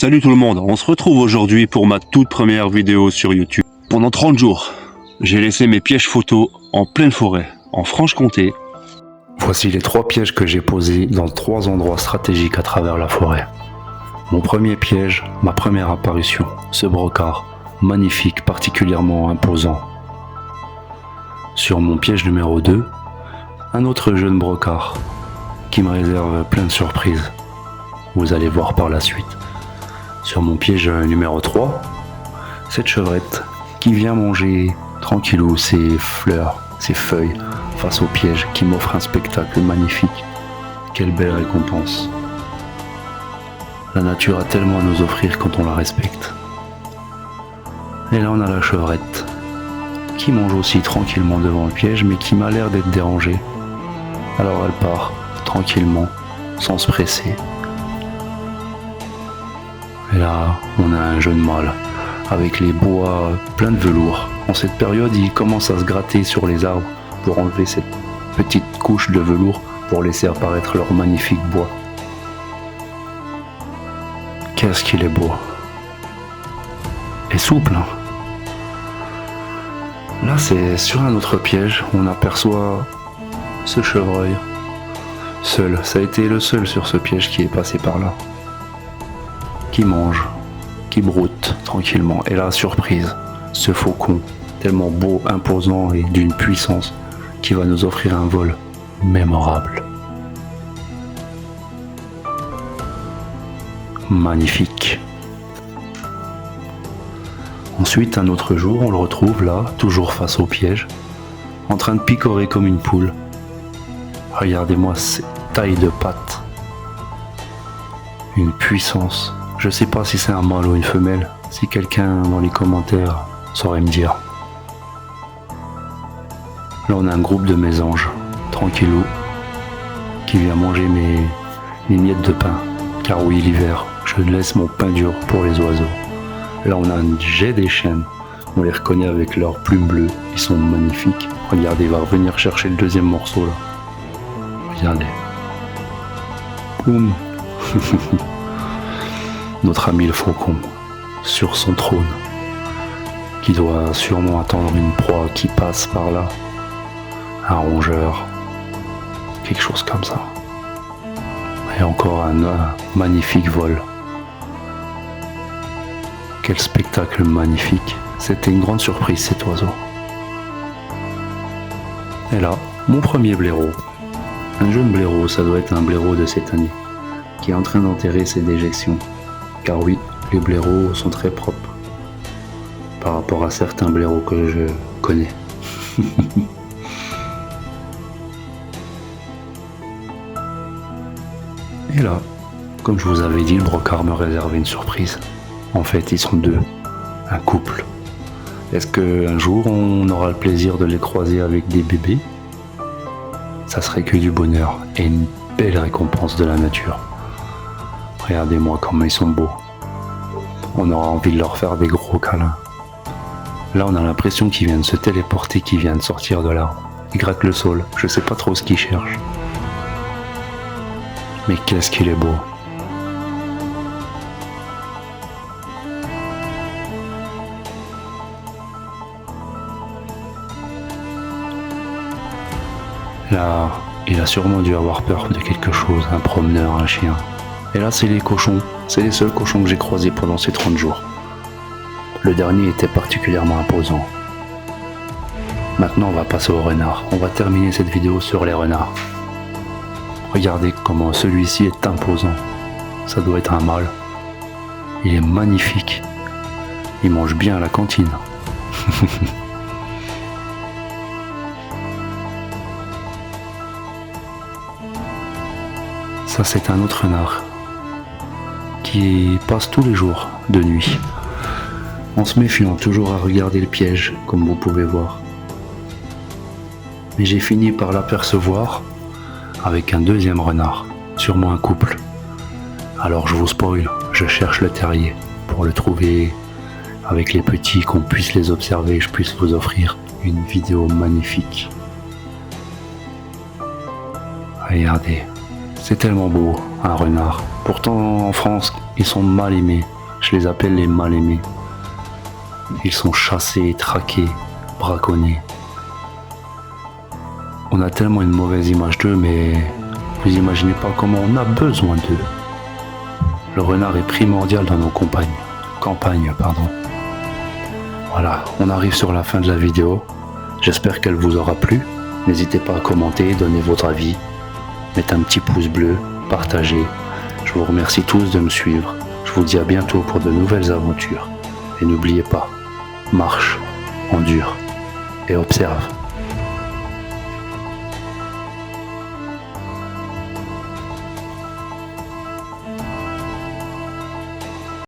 Salut tout le monde, on se retrouve aujourd'hui pour ma toute première vidéo sur YouTube. Pendant 30 jours, j'ai laissé mes pièges photos en pleine forêt, en Franche-Comté. Voici les 3 pièges que j'ai posés dans 3 endroits stratégiques à travers la forêt. Mon premier piège, ma première apparition, ce brocard, magnifique, particulièrement imposant. Sur mon piège numéro 2, un autre jeune brocard, qui me réserve plein de surprises. Vous allez voir par la suite. Sur mon piège numéro 3, cette chevrette qui vient manger tranquillou ses fleurs, ses feuilles face au piège, qui m'offre un spectacle magnifique. Quelle belle récompense. La nature a tellement à nous offrir quand on la respecte. Et là on a la chevrette qui mange aussi tranquillement devant le piège, mais qui m'a l'air d'être dérangée. Alors elle part tranquillement, sans se presser. Et là, on a un jeune mâle, avec les bois pleins de velours. En cette période, il commence à se gratter sur les arbres pour enlever cette petite couche de velours pour laisser apparaître leur magnifique bois. Qu'est-ce qu'il est beau. Et souple, hein. Là, c'est sur un autre piège, on aperçoit ce chevreuil. Seul, ça a été le seul sur ce piège qui est passé par là. Qui mange, qui broute tranquillement. Et là, surprise, ce faucon, tellement beau, imposant et d'une puissance, qui va nous offrir un vol mémorable. Magnifique. Ensuite, un autre jour, on le retrouve là, toujours face au piège, en train de picorer comme une poule. Regardez-moi cette taille de pattes. Une puissance. Je sais pas si c'est un mâle ou une femelle. Si quelqu'un dans les commentaires saurait me dire. Là on a un groupe de mésanges, tranquillou, qui vient manger mes miettes de pain. Car oui, l'hiver, je laisse mon pain dur pour les oiseaux. Là on a un jet des chênes. On les reconnaît avec leurs plumes bleues. Ils sont magnifiques. Regardez, il va revenir chercher le deuxième morceau là. Regardez. Boum. Notre ami le faucon, sur son trône, qui doit sûrement attendre une proie qui passe par là. Un rongeur, quelque chose comme ça. Et encore un magnifique vol. Quel spectacle magnifique. C'était une grande surprise cet oiseau. Et là, mon premier blaireau. Un jeune blaireau, ça doit être un blaireau de cette année, qui est en train d'enterrer ses déjections. Car oui, les blaireaux sont très propres par rapport à certains blaireaux que je connais. Et là, comme je vous avais dit, le brocard me réservait une surprise. En fait, ils sont 2, un couple. Est-ce qu'un jour on aura le plaisir de les croiser avec des bébés? Ça serait que du bonheur et une belle récompense de la nature. Regardez-moi comment ils sont beaux. On aura envie de leur faire des gros câlins. Là, on a l'impression qu'ils viennent se téléporter, qu'ils viennent sortir de l'arbre. Ils grattent le sol. Je sais pas trop ce qu'ils cherchent. Mais qu'est-ce qu'il est beau. Là, il a sûrement dû avoir peur de quelque chose, un promeneur, un chien. Et là, c'est les cochons. C'est les seuls cochons que j'ai croisés pendant ces 30 jours. Le dernier était particulièrement imposant. Maintenant, on va passer aux renards. On va terminer cette vidéo sur les renards. Regardez comment celui-ci est imposant. Ça doit être un mâle. Il est magnifique. Il mange bien à la cantine. Ça, c'est un autre renard qui passe tous les jours de nuit, en se méfiant toujours à regarder le piège, comme vous pouvez voir. Mais j'ai fini par l'apercevoir avec un deuxième renard, sûrement un couple. Alors je vous spoil, je cherche le terrier pour le trouver avec les petits, qu'on puisse les observer et je puisse vous offrir une vidéo magnifique. Regardez. C'est tellement beau, un renard. Pourtant, en France, Ils sont mal aimés, je les appelle les mal aimés. Ils sont chassés, traqués, braconnés. On a tellement une mauvaise image d'eux, mais vous imaginez pas comment on a besoin d'eux. Le renard est primordial dans nos campagnes. Voilà, on arrive sur la fin de la vidéo. J'espère qu'elle vous aura plu. N'hésitez pas à commenter, donner votre avis. Mettez un petit pouce bleu, partagez. Je vous remercie tous de me suivre. Je vous dis à bientôt pour de nouvelles aventures. Et n'oubliez pas, marche, endure et observe.